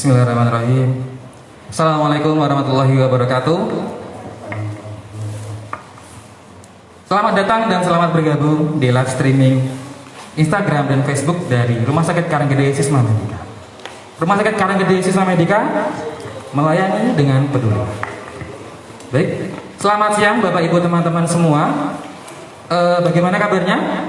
Bismillahirrahmanirrahim. Assalamualaikum warahmatullahi wabarakatuh. Selamat datang dan selamat bergabung di live streaming Instagram dan Facebook dari Rumah Sakit Karanggede Sisma Medika. Rumah Sakit Karanggede Sisma Medika melayani dengan peduli. Baik, selamat siang Bapak Ibu teman-teman semua. Bagaimana kabarnya?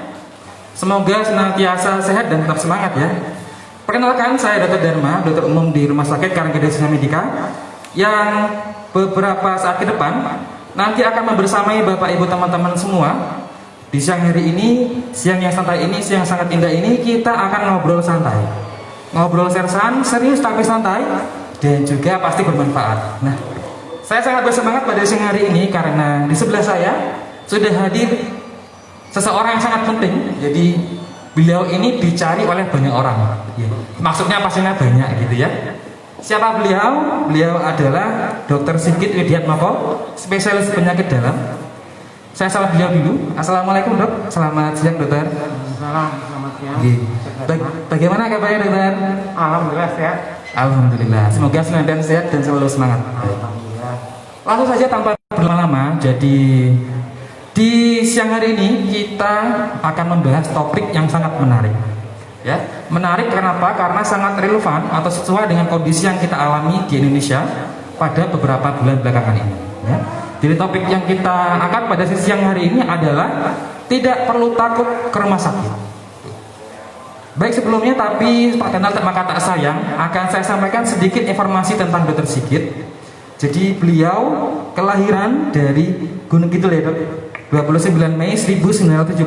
Semoga senantiasa sehat dan tetap semangat ya. Perkenalkan, saya Dr. Dharma, dokter umum di Rumah Sakit Karanggede Sisma Medika, yang beberapa saat ke depan nanti akan membersamai Bapak Ibu teman-teman semua. Di siang hari ini, siang yang santai ini, siang sangat indah ini, kita akan ngobrol santai, ngobrol sersan, serius tapi santai, dan juga pasti bermanfaat. Nah, saya sangat bersemangat pada siang hari ini karena di sebelah saya sudah hadir seseorang yang sangat penting. Jadi beliau ini dicari oleh banyak orang ya. Maksudnya pastinya banyak gitu ya. Siapa beliau? Beliau adalah Dr. Sigit Widiatmoko, spesialis penyakit dalam. Saya salam beliau dulu. Assalamualaikum dok. Selamat siang dokter. Selamat siang. Bagaimana kabarnya dokter? Alhamdulillah sehat. Alhamdulillah. Semoga senantiasa sehat dan selalu semangat. Alhamdulillah. Langsung saja tanpa berlama-lama. Jadi di siang hari ini kita akan membahas topik yang sangat menarik. Ya, menarik kenapa? Karena sangat relevan atau sesuai dengan kondisi yang kita alami di Indonesia pada beberapa bulan belakangan ini. Ya. Jadi topik yang kita angkat pada siang hari ini adalah tidak perlu takut ke rumah sakit. Baik sebelumnya, tapi perkenal maka tak sayang, akan saya sampaikan sedikit informasi tentang Dr. Sigit. Jadi beliau kelahiran dari Gunung Kidul ya dok, 29 Mei 1971,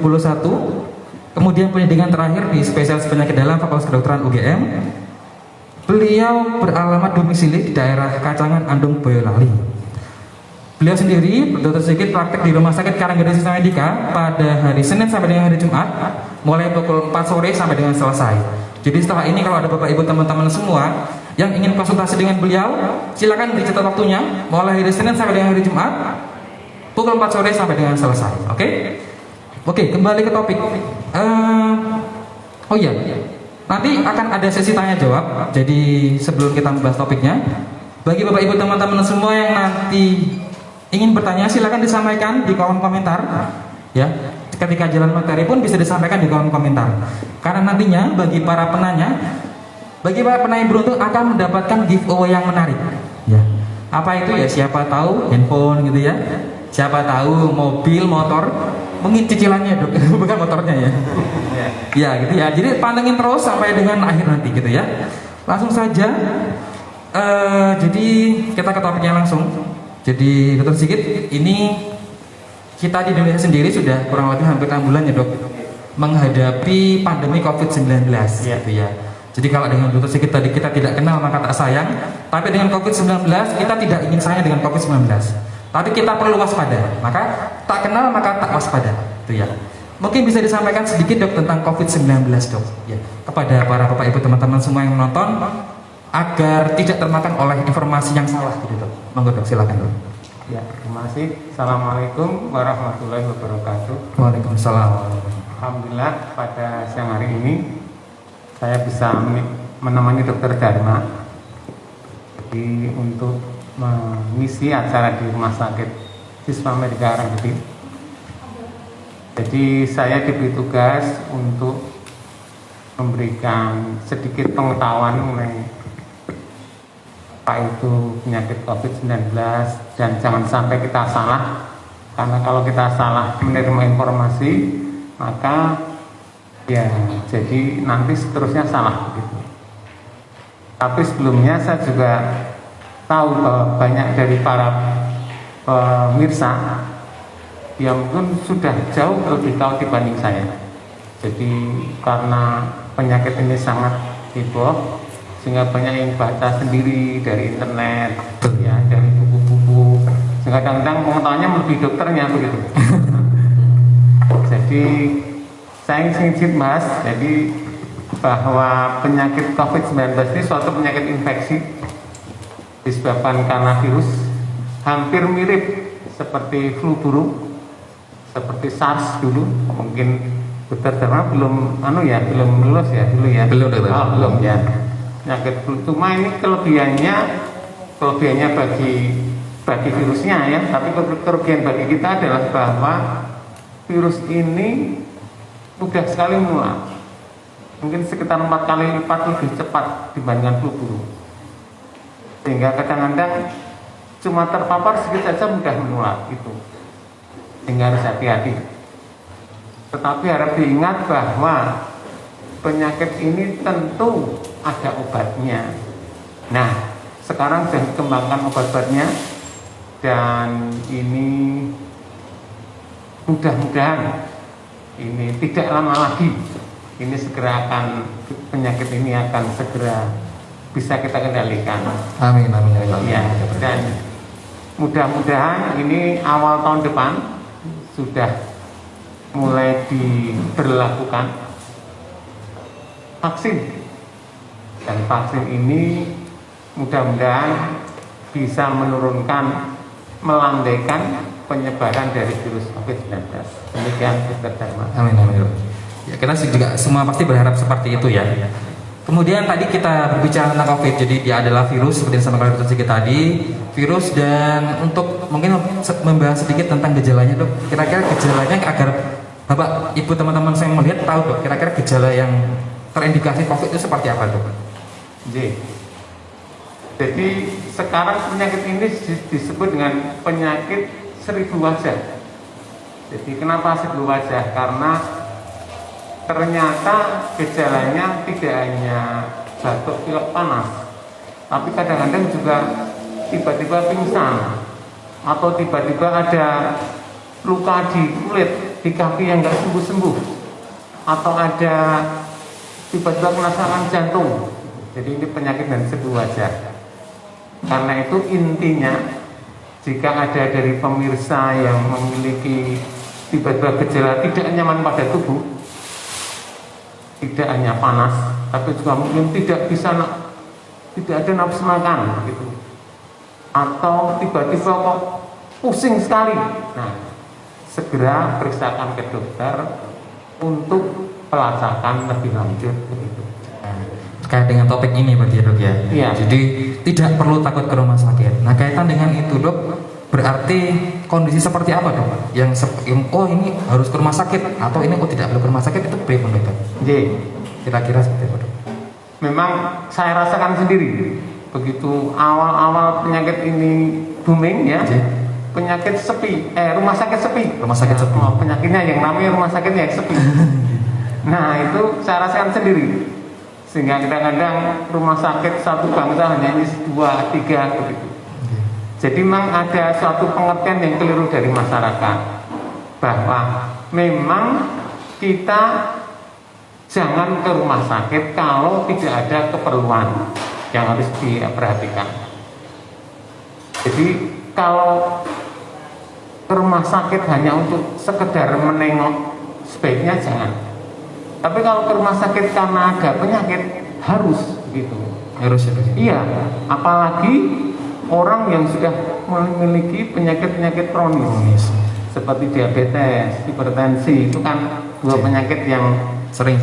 kemudian pendidikan terakhir di spesialis penyakit dalam Fakultas Kedokteran UGM. Beliau beralamat domisili di daerah Kacangan, Andung, Boyolali. Beliau sendiri, Dr. Sigit, praktek di Rumah Sakit Karanggede Sisma Medika pada hari Senin sampai dengan hari Jumat, mulai pukul 4 sore sampai dengan selesai. Jadi setelah ini kalau ada Bapak Ibu teman-teman semua yang ingin konsultasi dengan beliau, silakan dicatat waktunya, mulai hari Senin sampai dengan hari Jumat, pukul 4 sore sampai dengan selesai. Oke, kembali ke topik. Oh iya, nanti akan ada sesi tanya jawab. Jadi sebelum kita membahas topiknya, bagi Bapak Ibu teman-teman semua yang nanti ingin bertanya, silakan disampaikan di kolom komentar. Ya, ketika jalan materi pun bisa disampaikan di kolom komentar. Karena nantinya bagi para penanya beruntung akan mendapatkan giveaway yang menarik. Ya, apa itu ya? Siapa tahu handphone gitu ya. Siapa tahu mobil, motor, mungkin cicilannya dok, bukan motornya ya. Ya gitu ya. Jadi pantengin terus sampai dengan akhir nanti gitu ya. Langsung saja. Jadi kita ke topiknya langsung. Jadi Dr. Sigit, ini kita di Indonesia sendiri sudah kurang lebih hampir 6 bulan ya dok, menghadapi pandemi COVID-19 gitu ya. Jadi kalau dengan Dr. Sigit tadi kita tidak kenal maka tak sayang, tapi dengan COVID-19 kita tidak ingin sayang dengan COVID-19. Tapi kita perlu waspada, maka tak kenal maka tak waspada, itu ya. Mungkin bisa disampaikan sedikit dok tentang COVID-19 dok, ya, kepada para Bapak Ibu teman-teman semua yang menonton agar tidak termakan oleh informasi yang salah, gitu dok. Monggo dok, silakan dok. Ya, terima kasih. Assalamualaikum warahmatullahi wabarakatuh. Waalaikumsalam. Alhamdulillah pada siang hari ini saya bisa menemani Dokter Dharma jadi untuk mengisi acara di Rumah Sakit Sisma Medika Karanggede. Jadi saya diberi tugas untuk memberikan sedikit pengetahuan mengenai apa itu penyakit COVID-19 dan jangan sampai kita salah, karena kalau kita salah menerima informasi maka ya jadi nanti seterusnya salah gitu. Tapi sebelumnya saya juga tahu bahwa banyak dari para pemirsa yang mungkin sudah jauh lebih tahu dibanding saya. Jadi karena penyakit ini sangat heboh sehingga banyak yang baca sendiri dari internet, ya, dari buku-buku. Sehingga kadang-kadang pengetahuannya melebihi dokternya begitu. Jadi saya ingin bahas jadi bahwa penyakit COVID-19 ini suatu penyakit infeksi disebabkan karena virus, hampir mirip seperti flu burung, seperti SARS dulu. Mungkin Dokter Dharma belum belum lulus ya dulu ya. Belum dokter. Belum ya. penyakit flu. Cuma ini kelebihannya bagi virusnya ya, tapi kerugian bagi kita adalah bahwa virus ini mudah sekali menular. Mungkin sekitar 4 kali lipat lebih cepat dibandingkan flu burung. Sehingga kadang-kadang cuma terpapar sedikit saja mudah menular itu. Sehingga harus hati-hati. Tetapi harap diingat bahwa penyakit ini tentu ada obatnya. Nah, sekarang sudah dikembangkan obat-obatnya dan ini mudah-mudahan ini tidak lama lagi ini segera penyakit ini akan segera bisa kita kendalikan. Amin, amin, amin. Ya, dan mudah-mudahan ini awal tahun depan sudah mulai diberlakukan vaksin, dan vaksin ini mudah-mudahan bisa menurunkan, melandaikan penyebaran dari virus COVID-19. Demikian Dr. Dharma. Amin, amin. Ya, kita juga semua pasti berharap seperti itu ya. Kemudian tadi kita berbicara tentang COVID, jadi dia adalah virus seperti yang disampaikan Dr. Sigit tadi, virus. Dan untuk mungkin membahas sedikit tentang gejalanya dok, kira-kira gejalanya agar Bapak, Ibu, teman-teman saya melihat tahu dok, kira-kira gejala yang terindikasi COVID itu seperti apa dok? Jadi sekarang penyakit ini disebut dengan penyakit 1000 wajah. Jadi kenapa 1000 wajah? Karena ternyata gejalanya tidak hanya batuk pilek panas, tapi kadang-kadang juga tiba-tiba pingsan atau tiba-tiba ada luka di kulit, di kaki yang nggak sembuh-sembuh, atau ada tiba-tiba kena serangan jantung. Jadi ini penyakit dan 1000 wajah. Karena itu intinya, jika ada dari pemirsa yang memiliki tiba-tiba gejala tidak nyaman pada tubuh, tidak hanya panas, tapi juga mungkin tidak ada nafsu makan gitu, atau tiba-tiba kok pusing sekali, nah segera periksakan ke dokter untuk pelacakan lebih lanjut begitu. Terkait dengan topik ini berarti dok ya. Iya. Jadi tidak perlu takut ke rumah sakit. Nah, kaitan dengan itu dok, berarti kondisi seperti apa dok? Yang oh ini harus ke rumah sakit, atau ini oh tidak perlu ke rumah sakit, itu bagaimana dok? Kira-kira seperti apa dok? Memang saya rasakan sendiri begitu awal-awal penyakit ini booming ya. Penyakit sepi, rumah sakit sepi. Rumah sakit sepi. Oh, penyakitnya yang namanya rumah sakitnya yang sepi. Nah itu saya rasakan sendiri. Sehingga kadang-kadang rumah sakit satu bangsa hanya 2, 3 begitu. Jadi memang ada suatu pengertian yang keliru dari masyarakat, bahwa memang kita jangan ke rumah sakit kalau tidak ada keperluan yang harus diperhatikan. Jadi kalau ke rumah sakit hanya untuk sekedar menengok, sebaiknya jangan. Tapi kalau ke rumah sakit karena ada penyakit, harus gitu. Harus ya dok? Iya, apalagi orang yang sudah memiliki penyakit-penyakit kronis seperti diabetes, hipertensi, itu kan 2 penyakit yang sering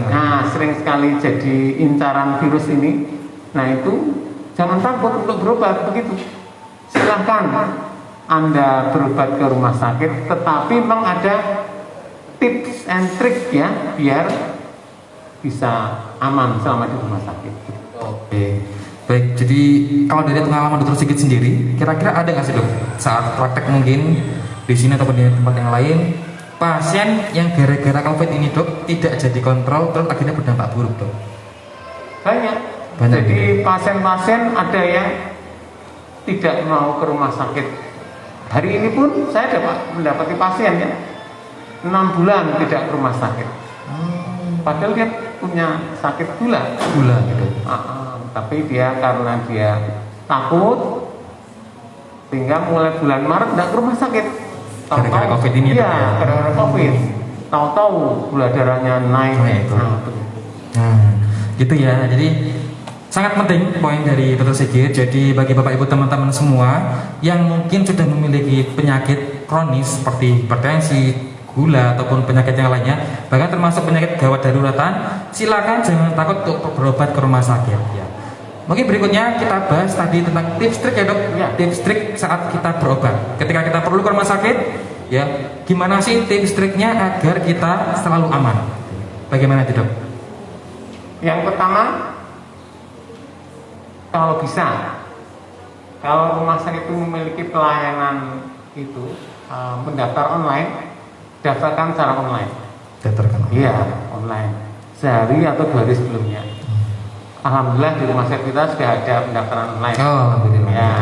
sekali jadi incaran virus ini. Nah itu jangan takut untuk berobat begitu. Silahkan Anda berobat ke rumah sakit, tetapi memang ada tips and trick ya, biar bisa aman selama di rumah sakit. Oke. Baik, jadi kalau dari pengalaman Dr. Sigit sendiri, kira-kira ada nggak sih dok saat praktek mungkin di sini ataupun di tempat yang lain, pasien yang gara-gara COVID ini dok tidak jadi kontrol terus akhirnya berdampak buruk dok? Banyak. Jadi pasien-pasien ada yang tidak mau ke rumah sakit. Hari ini pun saya mendapati pasien ya 6 bulan tidak ke rumah sakit. Padahal dia punya sakit gula gitu. Tapi dia karena dia takut, sehingga mulai bulan Maret tidak ke rumah sakit. Gara-gara COVID ini ya? Gara-gara COVID. Tahu-tahu gula darahnya naik. Gitu ya. Jadi sangat penting poin dari Dr. Sigit. Jadi bagi Bapak Ibu teman-teman semua yang mungkin sudah memiliki penyakit kronis seperti hipertensi, gula ataupun penyakit yang lainnya, bahkan termasuk penyakit gawat daruratan, silakan jangan takut untuk berobat ke rumah sakit ya. Mungkin berikutnya kita bahas tadi tentang tips trik ya dok. Ya. Tips trik saat kita berobat. Ketika kita perlu ke rumah sakit, ya gimana sih tips triknya agar kita selalu aman? Bagaimana itu dok? Yang pertama, kalau bisa, kalau rumah sakit itu memiliki pelayanan itu mendaftar online, daftarkan secara online. Daftarkan. Iya, online. Sehari atau 2 hari sebelumnya. Alhamdulillah di rumah sakit kita sudah ada pendaftaran online. Oh, alhamdulillah. Ya,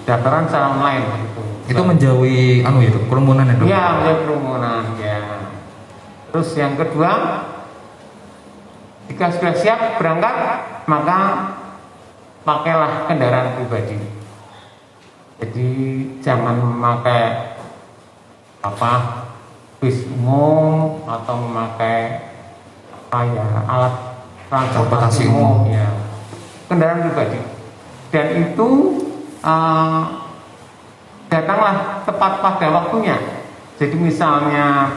daftaran secara online itu. Itu menjauhi anu itu kerumunan ya dok? Iya, menjauhi kerumunan ya. Terus yang kedua, jika sudah siap berangkat, maka pakailah kendaraan pribadi. Jadi jangan memakai bis umum atau memakai alat transportasi umum ya, kendaraan pribadi. Dan itu datanglah tepat pada waktunya. Jadi misalnya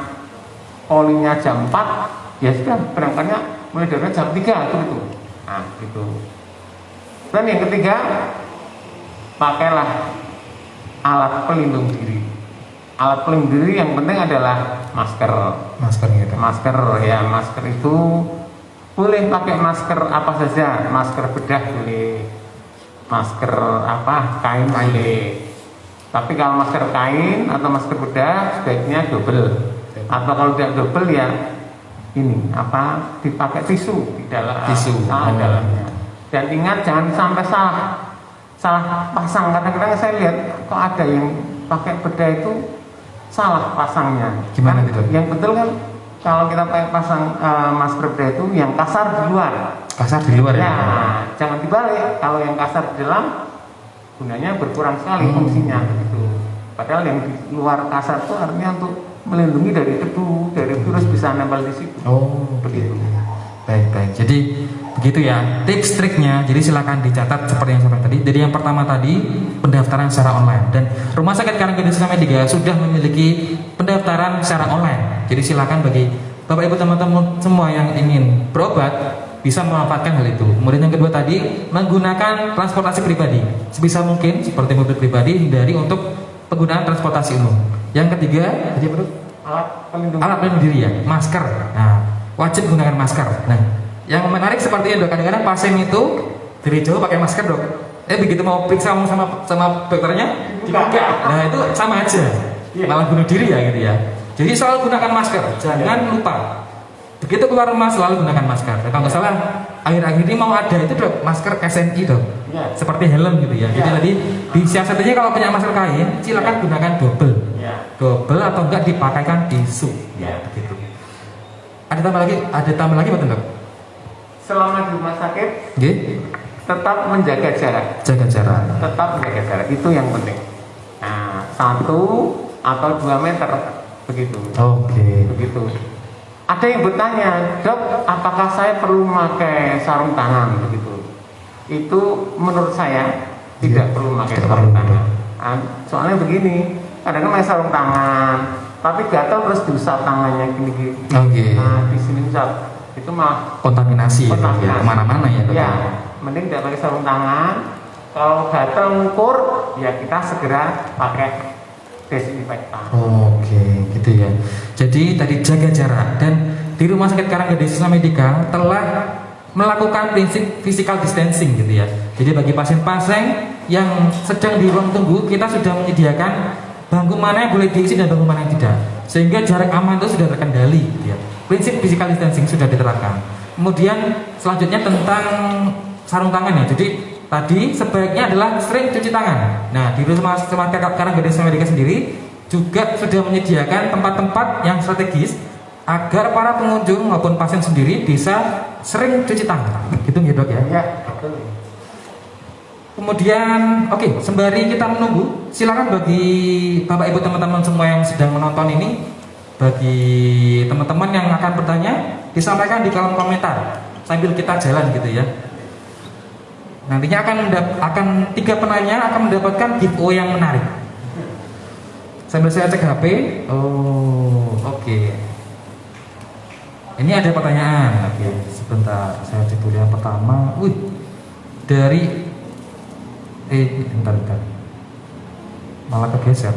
polinya jam 4, ya sudah berangkatnya mulai dari jam 3 gitu. Nah, gitu. Dan yang ketiga, pakailah alat pelindung diri. Alat pelindung diri yang penting adalah masker. Masker gitu. Masker ya, masker itu boleh pakai masker apa saja, masker bedah boleh, masker kain boleh. Tapi kalau masker kain atau masker bedah sebaiknya double. Atau kalau tidak double ya ini dipakai tisu di dalam dalamnya. Dan ingat jangan sampai salah pasang. Kadang-kadang saya lihat kok ada yang pakai bedah itu salah pasangnya. Gimana gitu? Yang betul kan kalau kita pakai pasang masker bedah itu yang kasar di luar. Kasar di luar ya? Jangan dibalik. Kalau yang kasar di dalam gunanya berkurang sekali fungsinya gitu. Padahal yang di luar kasar itu artinya untuk melindungi dari debu, dari virus bisa nempel di situ. Oh, begitu. Baik. Jadi begitu ya tips triknya. Jadi silakan dicatat seperti yang saya tadi. Jadi yang pertama tadi pendaftaran secara online, dan Rumah Sakit Karangkedung Medica sudah memiliki pendaftaran secara online. Jadi silakan bagi Bapak Ibu teman-teman semua yang ingin berobat bisa memanfaatkan hal itu. Kemudian yang kedua tadi menggunakan transportasi pribadi sebisa mungkin seperti mobil pribadi, hindari untuk penggunaan transportasi umum. Yang ketiga tadi apa? Alat pelindung diri ya, masker. Nah, wajib gunakan masker. Nah, yang menarik seperti itu kadang-kadang pasien itu dari jauh pakai masker dok. Begitu mau periksa sama dokternya dibuka. Nah itu sama aja, malah bunuh diri ya gitu ya. Jadi selalu gunakan masker, jangan lupa. Begitu keluar rumah selalu gunakan masker. Dan kalau nggak salah akhir-akhir ini mau ada itu dok, masker SNI dok, seperti helm gitu ya. Jadi tadi disiasatinya kalau punya masker kain, silakan gunakan double atau enggak dipakaikan tisu. Begitu. Ada tambah lagi betul dok? Selama di rumah sakit, tetap menjaga jarak. Tetap menjaga jarak itu yang penting. Nah, 1 atau 2 meter begitu. Begitu. Ada yang bertanya, dok, apakah saya perlu memakai sarung tangan begitu? Itu menurut saya tidak perlu memakai sarung tangan. Soalnya begini, kadang-kadang pakai sarung tangan, tapi gatal terus diusap tangannya gini. Nah, di sini usap, itu malah kontaminasi. Ya, kemana-mana ya. Ya, mending tidak pakai sarung tangan. Kalau gatal ngukur, ya kita segera pakai desinfektan. Gitu ya. Jadi tadi jaga jarak, dan di Rumah Sakit Karangkedung Medica telah melakukan prinsip physical distancing gitu ya. Jadi bagi pasien-pasien yang sedang di ruang tunggu, kita sudah menyediakan bangku mana yang boleh diisi dan bangku mana yang tidak, sehingga jarak aman itu sudah terkendali gitu ya. Prinsip physical distancing sudah diterapkan. Kemudian selanjutnya tentang sarung tangan ya. Jadi tadi sebaiknya adalah sering cuci tangan. Nah, di Rumah Sakit Karangkedung Medica sendiri juga sudah menyediakan tempat-tempat yang strategis agar para pengunjung maupun pasien sendiri bisa sering cuci tangan. Gitu ya dok ya? Ya, betul. Kemudian, sembari kita menunggu, silakan bagi Bapak Ibu teman-teman semua yang sedang menonton ini, bagi teman-teman yang akan bertanya, disampaikan di kolom komentar sambil kita jalan gitu ya. Nantinya akan 3 penanya akan mendapatkan giveaway yang menarik. Sambil saya cek HP. Ini ada pertanyaan. Sebentar, saya cek dulu yang pertama. dari bentar. Malah kegeser.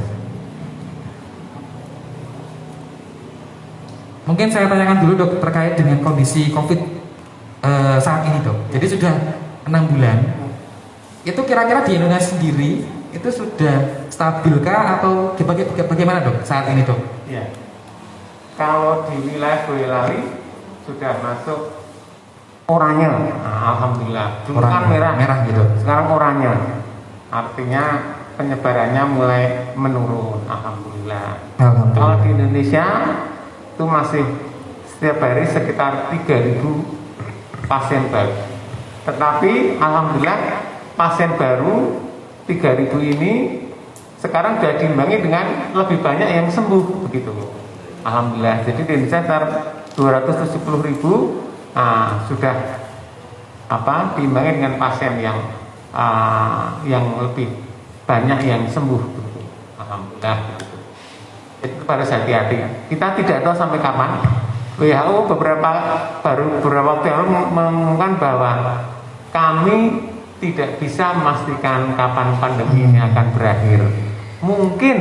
Mungkin saya tanyakan dulu dok terkait dengan kondisi COVID saat ini dok. Jadi sudah 6 bulan. Itu kira-kira di Indonesia sendiri itu sudah stabilkah atau bagaimana dok saat ini dok? Ya. Kalau di wilayah Boyolali sudah masuk oranye, nah, alhamdulillah. Dulu kan merah gitu. Sekarang oranye, artinya penyebarannya mulai menurun, alhamdulillah. Kalau di Indonesia itu masih setiap hari sekitar 3.000 pasien baru. Tetapi alhamdulillah pasien baru 3.000 ini sekarang sudah diimbangi dengan lebih banyak yang sembuh begitu. Alhamdulillah. Jadi di Indonesia sekitar 270.000 sudah diimbangi dengan pasien yang lebih banyak yang sembuh begitu. Alhamdulillah. Itu harus hati-hati. Kita tidak tahu sampai kapan. WHO beberapa waktu lalu mengumumkan bahwa kami tidak bisa memastikan kapan pandemi ini akan berakhir. Mungkin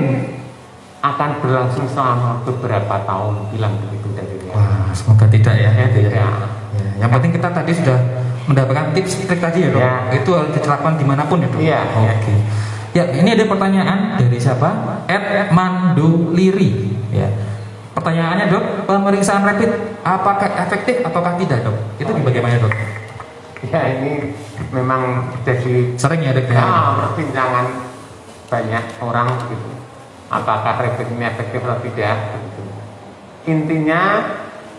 akan berlangsung selama beberapa tahun, bilang begitu dari dia. Wah, semoga tidak ya. Tidak. Ya. Yang penting kita tadi sudah mendapatkan tips trik tadi ya dok. Ya. Itu harus dilakukan dimanapun ya dok. Iya. Oke. Ya, ini ada pertanyaan dari siapa? Manduliri. Ya. Pertanyaannya dok, pemeriksaan rapid apakah efektif ataukah tidak dok? Itu bagaimana dok? Ya, ini memang jadi Sering ya dok? perbincangan banyak orang gitu. Apakah rapid ini efektif atau tidak? Gitu. Intinya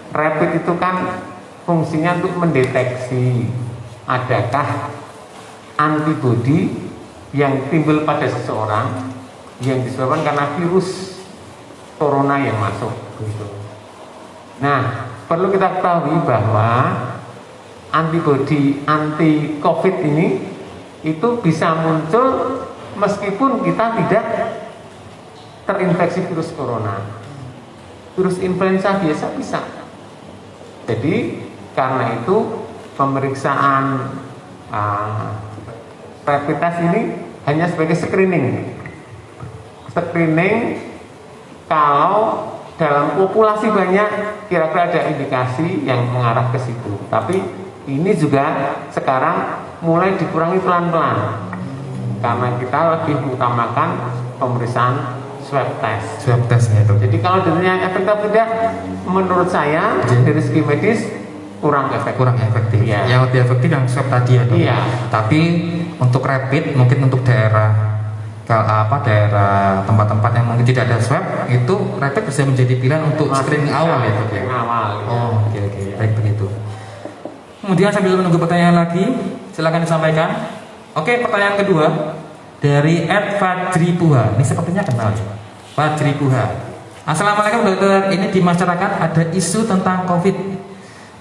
rapid itu kan fungsinya untuk mendeteksi adakah antibodi yang timbul pada seseorang yang disebabkan karena virus corona yang masuk gitu. Nah, perlu kita ketahui bahwa antibodi anti COVID ini itu bisa muncul meskipun kita tidak terinfeksi virus corona. Virus influenza biasa bisa. Jadi karena itu pemeriksaan rapid test ini hanya sebagai screening kalau dalam populasi banyak kira-kira ada indikasi yang mengarah ke situ. Tapi ini juga sekarang mulai dikurangi pelan-pelan karena kita lebih mengutamakan pemeriksaan swab test. Swab testnya dok. Jadi kalau ditanya efektif tidak, menurut saya dari segi medis kurang efektif. Ya. Yang lebih efektif yang swab tadi ya dok. Iya. Tapi untuk rapid mungkin untuk daerah tempat-tempat yang mungkin tidak ada swab itu rapid bisa menjadi pilihan untuk screening awal ya dok ya. Awal. Oke. Baik begitu. Kemudian sambil menunggu pertanyaan lagi, silakan disampaikan. Oke, pertanyaan kedua dari Fajri Puha. Ini sepertinya kenal ya. Fajri Puha. Assalamualaikum dokter. Ini di masyarakat ada isu tentang COVID.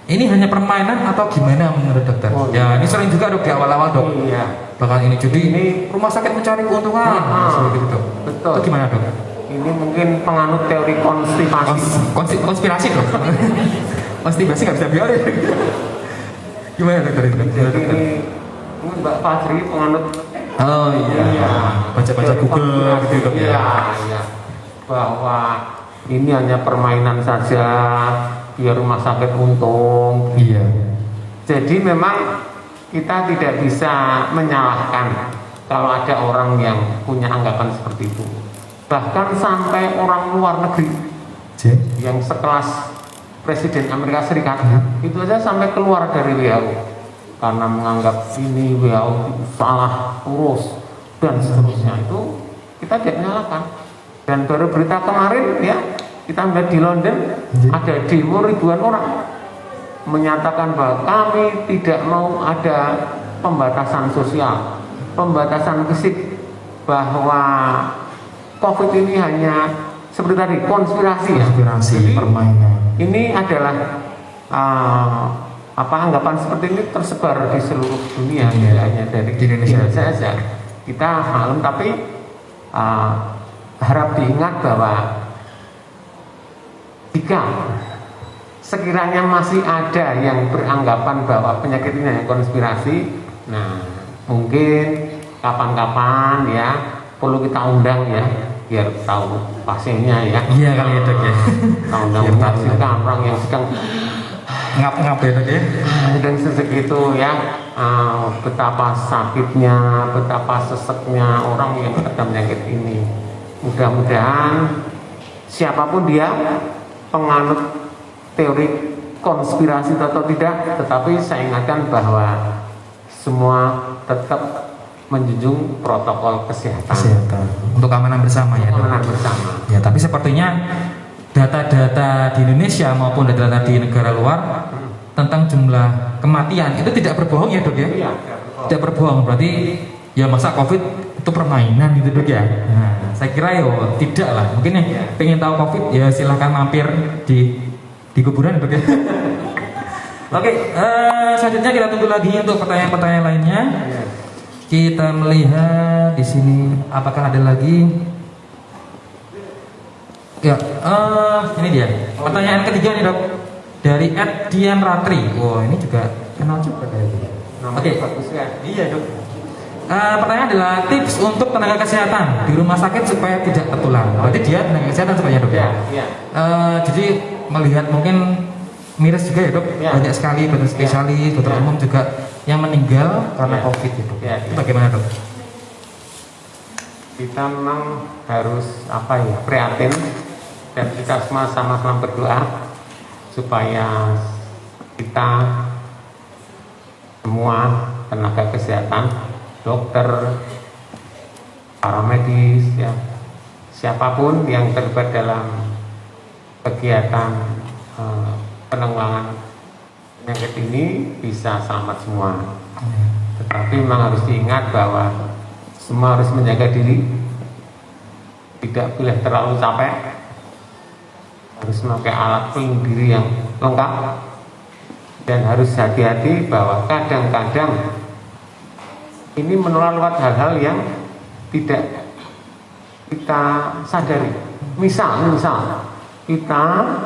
Ini hanya permainan atau gimana menurut dokter? Ya, ini sering juga dok di awal-awal dok. Iya. Bahkan ini judi, ini rumah sakit mencari keuntungan. Seperti itu dok. Betul. Itu gimana dok? Ini mungkin penganut teori konspirasi. Konspirasi dok. Konspirasi nggak bisa biarin. Gimana dokter itu? Jadi ini Mbak Fajri penganut. Oh iya. Baca-baca Google gitu dok ya. Iya. Bahwa ini hanya permainan saja, biar rumah sakit untung. Iya. Jadi memang kita tidak bisa menyalahkan kalau ada orang yang punya anggapan seperti itu. Bahkan sampai orang luar negeri yang sekelas Presiden Amerika Serikat itu aja sampai keluar dari WHO karena menganggap ini WHO salah urus dan seterusnya. Itu kita tidak menyalahkan. Dan baru berita kemarin ya, kita melihat di London ada demo ribuan orang menyatakan bahwa kami tidak mau ada pembatasan sosial, pembatasan fisik, bahwa COVID ini hanya seperti tadi konspirasi ya. Konspirasi, permainan. Ini adalah anggapan seperti ini tersebar di seluruh dunia, tidak hanya dari Indonesia saja. Kita maklum, tapi harap diingat bahwa jika sekiranya masih ada yang beranggapan bahwa penyakit ini hanya konspirasi, nah mungkin kapan-kapan ya perlu kita undang ya biar tahu pasiennya ya. Iya kali ya dok ya. Kita undang Biar tahu ya. menyaksikan orang yang sedang Ngap-ngap ya dok ya. dan sesek itu ya, betapa sakitnya, betapa seseknya orang yang terkena penyakit ini. Mudah-mudahan siapapun dia, penganut teori konspirasi atau tidak, tetapi saya ingatkan bahwa semua tetap menjunjung protokol kesehatan Untuk keamanan bersama ya dok. keamanan bersama. Ya tapi sepertinya data-data di Indonesia maupun data-data di negara luar tentang jumlah kematian itu tidak berbohong ya dok ya. Iya, Tidak berbohong, berarti ya masa COVID itu permainan gitu dok ya. Nah, saya kira yo tidak lah. Mungkin yang pengen tahu COVID ya silahkan mampir di kuburan dok ya. Oke, selanjutnya kita tunggu lagi untuk pertanyaan-pertanyaan lainnya. Kita melihat di sini apakah ada lagi? Ya, ini dia. Pertanyaan ketiga nih dok dari Ed Dian Ratri. Wah ini juga kenal juga kayaknya. Oke. bagus ya. Iya dok. Pertanyaan adalah tips untuk tenaga kesehatan di rumah sakit supaya tidak tertular. Berarti dia tenaga kesehatan sebenarnya dok ya. Iya. Jadi melihat mungkin miris juga ya dok. Ya. Banyak sekali dokter spesialis, dokter umum juga yang meninggal karena Ya. COVID itu. Ya, Itu ya. bagaimana dok? Kita memang harus prihatin dan kita semua sama-sama berdoa supaya kita semua tenaga kesehatan, dokter, para medis, ya, siapapun yang terlibat dalam kegiatan penanggulangan penyakit ini bisa selamat semua. Tetapi memang harus diingat bahwa semua harus menjaga diri, tidak boleh terlalu capek, harus memakai alat pelindung diri yang lengkap, dan harus hati-hati bahwa kadang-kadang ini menular lewat hal-hal yang tidak kita sadari. Misal kita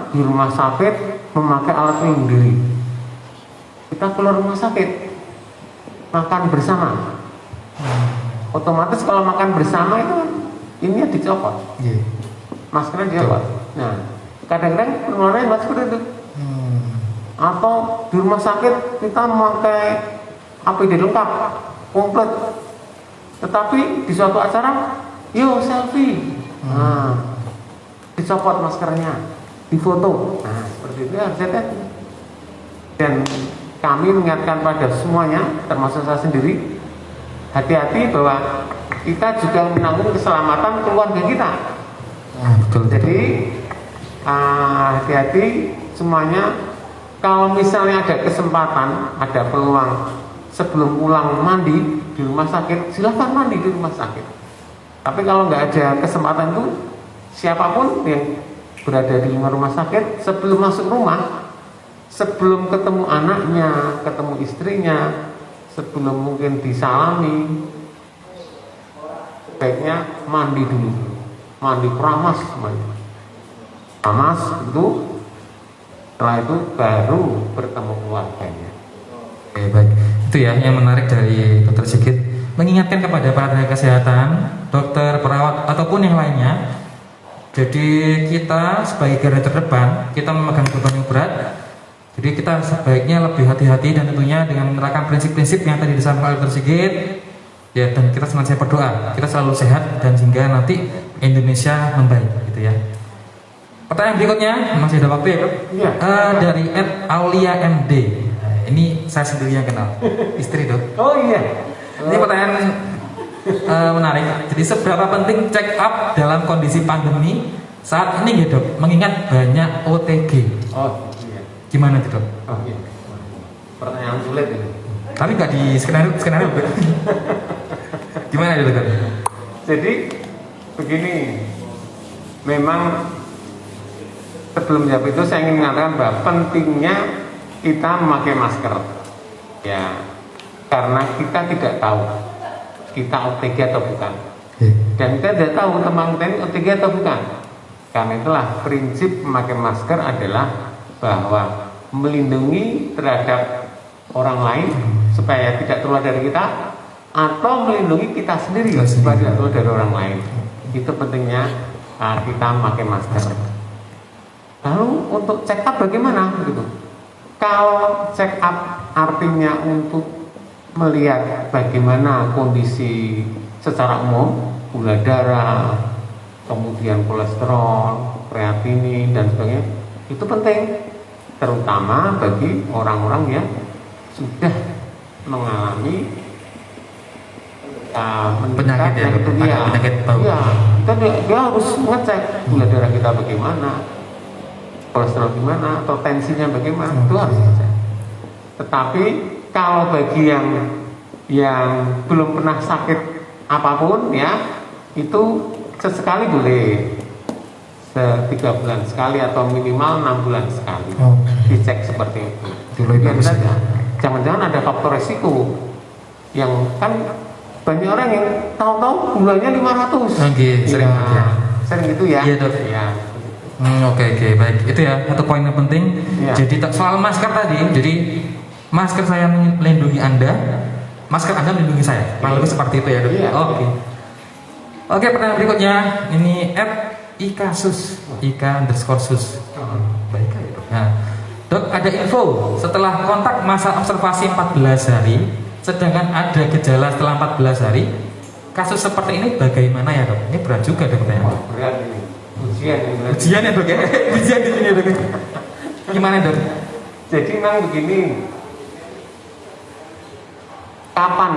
di rumah sakit memakai alat pelindung diri, kita keluar rumah sakit makan bersama, otomatis kalau makan bersama itu ini dicopot, maskernya dicopot. Nah, kadang-kadang penularannya masker itu. Atau di rumah sakit kita memakai APD lengkap, komplit, tetapi di suatu acara, yo selfie, dicopot maskernya, difoto. Nah, seperti itu ya, dan kami mengingatkan pada semuanya, termasuk saya sendiri, hati-hati bahwa kita juga menanggung keselamatan keluarga kita. Betul. Jadi hati-hati semuanya. Kalau misalnya ada kesempatan, ada peluang sebelum pulang mandi di rumah sakit, silahkan mandi di rumah sakit. Tapi kalau nggak ada kesempatan itu, siapapun yang berada di rumah sakit, sebelum masuk rumah, sebelum ketemu anaknya, ketemu istrinya, sebelum mungkin disalami, sebaiknya mandi dulu, mandi keramas, keramas itu. Setelah itu baru bertemu keluarganya. Oke, baik. Itu ya yang menarik dari Dokter Sigit, mengingatkan kepada para tenaga kesehatan, dokter, perawat ataupun yang lainnya. Jadi kita sebagai garda terdepan, kita memegang beban yang berat. Jadi kita sebaiknya lebih hati-hati dan tentunya dengan menerapkan prinsip-prinsip yang tadi disampaikan oleh Dokter Sigit. Ya, dan kita senantiasa berdoa, kita selalu sehat dan sehingga nanti Indonesia membaik, gitu ya. Pertanyaan berikutnya, masih ada waktu ya dok? Iya. Dari Ed Aulia MD. Ini saya sendiri yang kenal, istri dok. Oh iya. Ini pertanyaan menarik. Jadi seberapa penting check up dalam kondisi pandemi saat ini ya dok? Mengingat banyak OTG. Oh iya. Gimana itu dok? Oh iya. Pertanyaan sulit ini. Tapi nggak di skenario dok. Gimana itu dok? Jadi begini, memang sebelum menjawab itu saya ingin mengatakan bahwa pentingnya kita memakai masker, ya, karena kita tidak tahu kita OTG atau bukan, dan kita tidak tahu teman kita ini OTG atau bukan. Karena itulah prinsip memakai masker adalah bahwa melindungi terhadap orang lain supaya tidak tertular dari kita, atau melindungi kita sendiri Kita supaya sendiri. tidak tertular dari orang lain. Itu pentingnya kita pakai masker. Lalu untuk check up bagaimana gitu? Kalau check up artinya untuk melihat bagaimana kondisi secara umum, gula darah, kemudian kolesterol, kreatinin dan sebagainya, itu penting, terutama bagi orang-orang yang sudah mengalami Penyakit ya, itu ada penyakit bau. iya, dia harus ngecek gula darah kita bagaimana, kolesterol gimana, atau tensinya bagaimana, itu harus ngecek. Tetapi kalau bagi yang belum pernah sakit apapun ya, itu sesekali boleh, 3 bulan sekali atau minimal 6 bulan sekali dicek seperti itu. Lebih bagus ya. Jangan-jangan ada faktor resiko yang kan banyak orang yang tahu-tahu gulanya 500. Sering ya. Sering gitu ya. Iya, Dok. Ya. Oke, baik. Itu ya satu poin yang penting. Iya. Jadi soal masker tadi, jadi masker saya melindungi Anda, masker Anda melindungi saya. Kurang lebih seperti itu ya, Dok. Iya. Oke, pertanyaan berikutnya ini @ikasus, ika_sus. Baik ya, Dok. Nah, Dok, ada info setelah kontak masa observasi 14 hari, sedangkan ada gejala setelah 14 hari, kasus seperti ini bagaimana ya, Dok? Ini berat juga, Dok, pertanyaan. Berat ini. Ujian ini berat. Ujian ya, Dok ya? Ujian di sini, Dok. Gimana, Dok? Jadi memang begini, kapan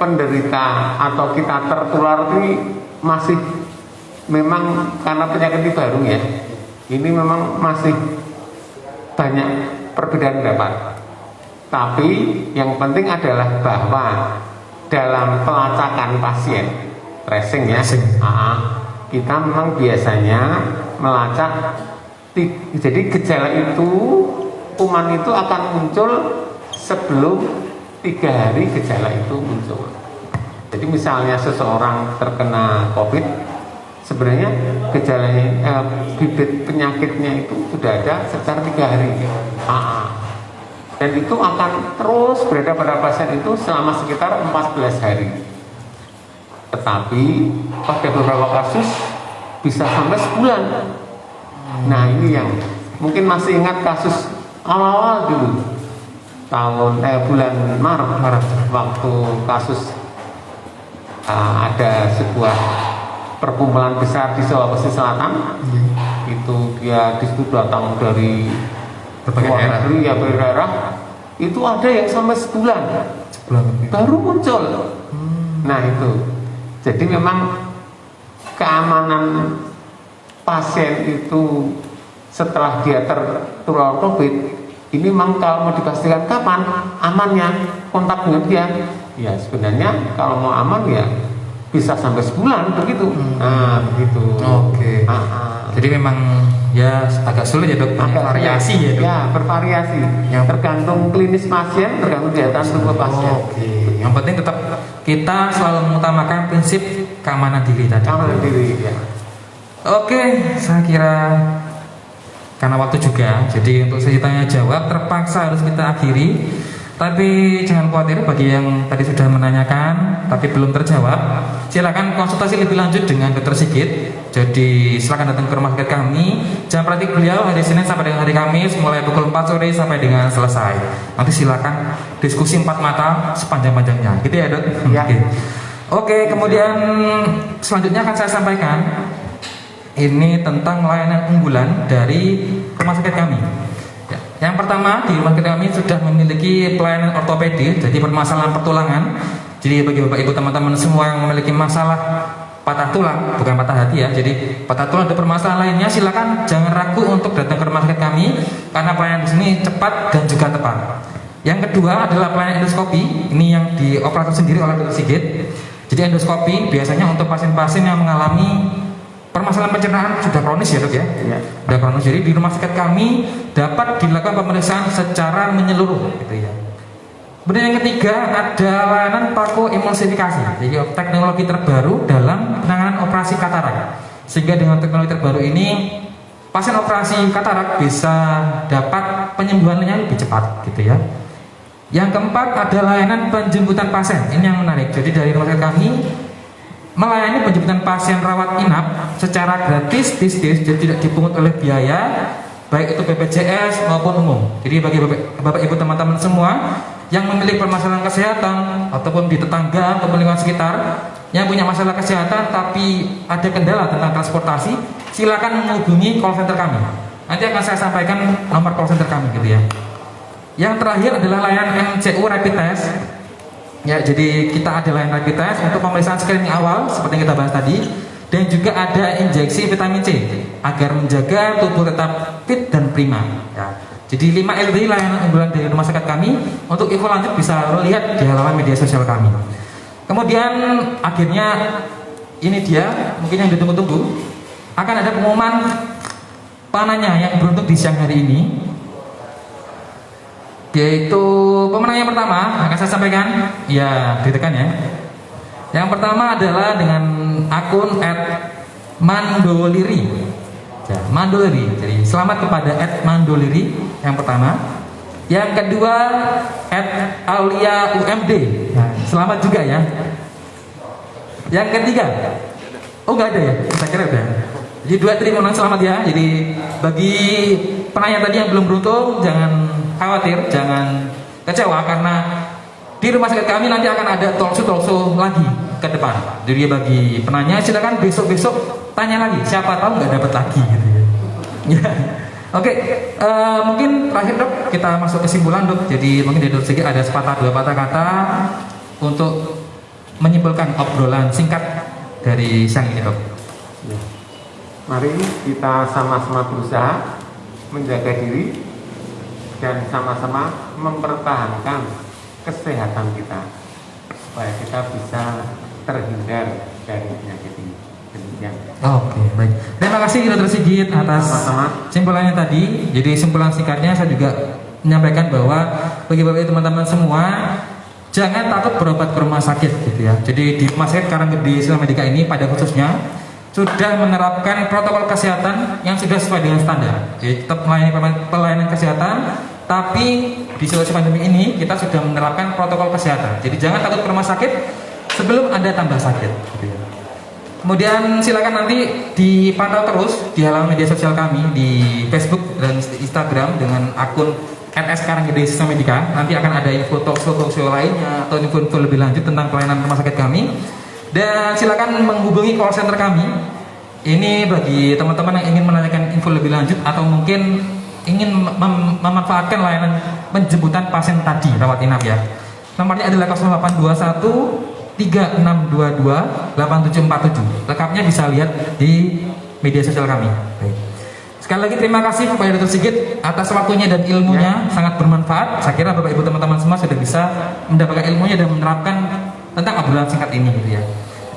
penderita atau kita tertular ini masih memang karena penyakit ini baru ya, ini memang masih banyak perbedaan pendapat. Tapi yang penting adalah bahwa dalam pelacakan pasien, tracing ya, kita memang biasanya melacak. Jadi gejala itu, kuman itu akan muncul sebelum 3 hari gejala itu muncul. Jadi misalnya seseorang terkena COVID, sebenarnya gejalanya bibit penyakitnya itu sudah ada sekitar 3 hari. Dan itu akan terus berada pada pasien itu selama sekitar 14 hari. Tetapi pada beberapa kasus bisa sampai sebulan. Nah ini yang mungkin masih ingat kasus awal-awal dulu bulan Maret waktu kasus ada sebuah perkumpulan besar di Sulawesi Selatan. Itu dia disitu datang dari berbagai daerah. Itu ada yang sampai sebulan baru muncul. Nah itu, jadi memang keamanan pasien itu setelah dia tertular COVID ini memang kalau mau dipastikan kapan amannya kontak dengan dia, ya sebenarnya kalau mau aman ya bisa sampai sebulan begitu. Nah begitu. Oke. Jadi memang ya agak sulit ya, Dok, banyak variasi ya, Dok. Ya bervariasi, yang tergantung klinis pasien, tergantung kegiatan tubuh pasien. Oke. Yang penting tetap kita selalu mengutamakan prinsip keamanan diri tadi. Keamanan diri ya. Oke, saya kira karena waktu juga, jadi untuk sesi tanya jawab terpaksa harus kita akhiri. Tapi jangan khawatir bagi yang tadi sudah menanyakan tapi belum terjawab, silakan konsultasi lebih lanjut dengan Dr. Sigit. Jadi silakan datang ke rumah sakit kami. Jam praktik beliau hari Senin sampai dengan hari Kamis mulai pukul 4 sore sampai dengan selesai. Nanti silakan diskusi 4 mata sepanjang-panjangnya. Gitu ya, Dok? Ya. Oke, kemudian selanjutnya akan saya sampaikan ini tentang layanan unggulan dari rumah sakit kami. Yang pertama, di rumah sakit kami sudah memiliki pelayanan ortopedi, jadi permasalahan pertulangan. Jadi bagi bapak ibu teman-teman semua yang memiliki masalah patah tulang, bukan patah hati ya, jadi patah tulang dan permasalahan lainnya, silakan jangan ragu untuk datang ke rumah sakit kami karena pelayanan di sini cepat dan juga tepat. Yang kedua adalah pelayanan endoskopi, ini yang dioperasi sendiri oleh Dr. Sigit. Jadi endoskopi biasanya untuk pasien-pasien yang mengalami permasalahan pencernaan sudah kronis ya, Dok ya. Sudah kronis. Jadi di rumah sakit kami dapat dilakukan pemeriksaan secara menyeluruh gitu ya. Kemudian yang ketiga ada layanan pakoemulsifikasi. Jadi teknologi terbaru dalam penanganan operasi katarak. Sehingga dengan teknologi terbaru ini pasien operasi katarak bisa dapat penyembuhannya lebih cepat gitu ya. Yang keempat ada layanan penjemputan pasien. Ini yang menarik. Jadi dari rumah sakit kami melayani penjemputan pasien rawat inap secara gratis, jadi tidak dipungut oleh biaya, baik itu BPJS maupun umum. Jadi bagi bapak ibu teman-teman semua yang memiliki permasalahan kesehatan ataupun di tetangga atau lingkungan sekitar yang punya masalah kesehatan tapi ada kendala tentang transportasi, silakan menghubungi call center kami. Nanti akan saya sampaikan nomor call center kami gitu ya. Yang terakhir adalah layanan MCU rapid test. Ya, jadi kita ada layanan rapid test untuk pemeriksaan screening awal seperti yang kita bahas tadi, dan juga ada injeksi vitamin C agar menjaga tubuh tetap fit dan prima. Ya. Jadi 5 LD layanan unggulan dari rumah sakit kami. Untuk info lanjut bisa lihat di halaman media sosial kami. Kemudian akhirnya ini dia mungkin yang ditunggu-tunggu, akan ada pengumuman penanya yang beruntung di siang hari ini, yaitu pemenang yang pertama akan saya sampaikan. Ya, ditekan ya. Yang pertama adalah dengan akun @mandoliri. Ya, Mandoliri. Jadi selamat kepada @mandoliri yang pertama. Yang kedua @aulia_umd. Nah, selamat juga ya. Yang ketiga, oh nggak ada ya? Saya kira udah. Jadi 2 terima selamat ya. Jadi bagi penanya tadi yang belum beruntung, jangan khawatir, jangan kecewa karena di rumah sakit kami nanti akan ada talkshow lagi ke depan. Jadi bagi penanya silakan besok-besok tanya lagi, siapa tahu nggak dapat lagi gitu ya. Ya. Oke, mungkin terakhir Dok, kita masuk kesimpulan Dok. Jadi mungkin dari Dok Sigit ada sepatah dua patah kata untuk menyimpulkan obrolan singkat dari siang ini Dok. Ya. Mari kita sama-sama berusaha menjaga diri dan sama-sama mempertahankan kesehatan kita supaya kita bisa terhindar dari penyakit ini. Demikian. Oke, baik. Terima kasih Dr. Sigit atas simpulannya tadi. Jadi simpulan singkatnya saya juga menyampaikan bahwa bagi bapak teman-teman semua jangan takut berobat ke rumah sakit gitu ya. Jadi di rumah sakit Karanggede Islam Medika ini pada khususnya sudah menerapkan protokol kesehatan yang sudah sesuai dengan standar. Jadi tetap melayani pelayanan kesehatan, tapi di situasi pandemi ini kita sudah menerapkan protokol kesehatan. Jadi jangan takut ke rumah sakit sebelum Anda tambah sakit gitu ya. Kemudian silakan nanti dipantau terus di halaman media sosial kami di Facebook dan Instagram dengan akun NS Karanggede Islam Medika. Nanti akan ada info talkshow lainnya atau info lebih lanjut tentang pelayanan rumah sakit kami. Dan silakan menghubungi call center kami. Ini bagi teman-teman yang ingin menanyakan info lebih lanjut atau mungkin ingin memanfaatkan layanan penjemputan pasien tadi rawat inap ya. Nomornya adalah 0821 3622 8747. Lengkapnya bisa lihat di media sosial kami. Baik. Sekali lagi terima kasih kepada Dr. Sigit atas waktunya dan ilmunya, sangat bermanfaat. Saya kira Bapak Ibu teman-teman semua sudah bisa mendapatkan ilmunya dan menerapkan tentang obrolan singkat ini gitu ya.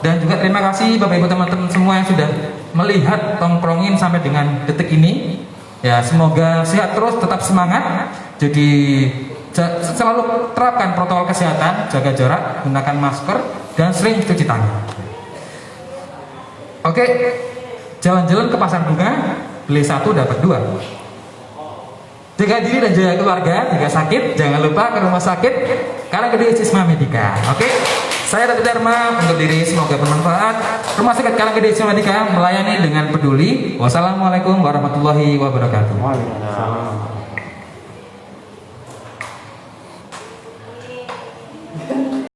Dan juga terima kasih Bapak Ibu teman-teman semua yang sudah melihat tongkrongin sampai dengan detik ini. Ya, semoga sehat terus, tetap semangat. Jadi selalu terapkan protokol kesehatan, jaga jarak, gunakan masker, dan sering cuci tangan. Oke, jalan-jalan ke pasar bunga, beli 1 dapat 2. Jaga diri dan jaga keluarga. Jika sakit, jangan lupa ke rumah sakit Karanggede Islam Medika. Oke, saya Dr. Dharma untuk diri, semoga bermanfaat. Rumah sakit Karanggede Islam Medika melayani dengan peduli. Wassalamualaikum warahmatullahi wabarakatuh. Waalaikumsalam.